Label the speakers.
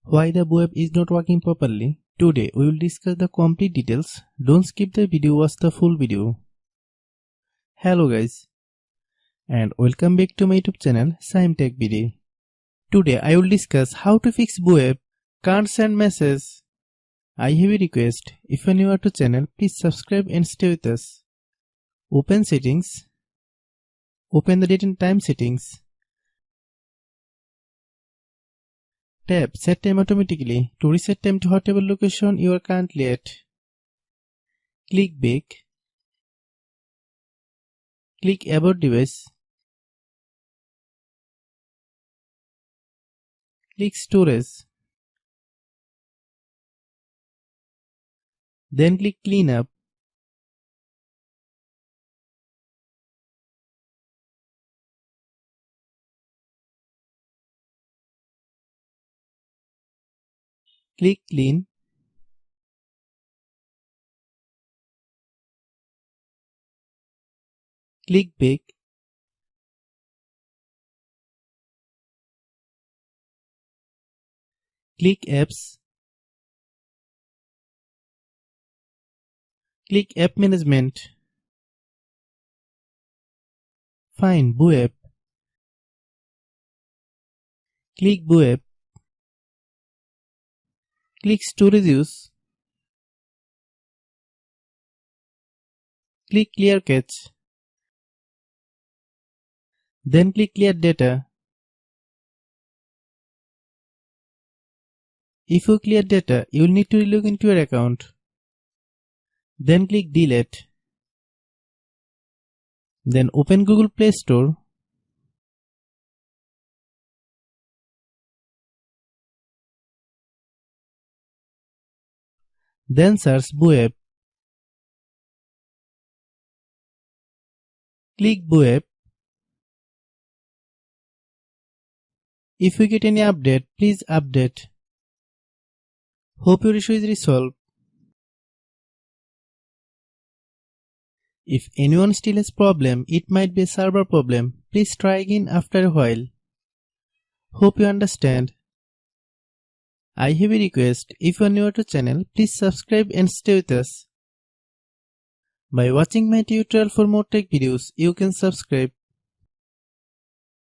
Speaker 1: Why the web is not working properly? Today we will discuss the complete details. Don't skip the video, watch the full video. Hello guys, and welcome back to my YouTube channel Shaem Tech Video. Today I will discuss how to fix web can't send message. I have a request. If you are new to channel, please subscribe and stay with us. Open settings. Open the date and time settings. Tap Set Time Automatically to reset time to whatever location you are currently at. Click Back. Click About Device. Click Storage. Then click Cleanup. Click Clean. Click Back. Click Apps. Click App Management. Find web. Click web. Click Storage Use. Click Clear Cache. Then click Clear Data. If you clear data, you will need to log into your account. Then click Delete. Then open Google Play Store. Then search web. Click web. If you get any update, please update. Hope your issue is resolved. If anyone still has problem, it might be a server problem. Please try again after a while. Hope you understand. I have a request. If you are new to channel, please subscribe and stay with us. By watching my tutorial for more tech videos, you can subscribe.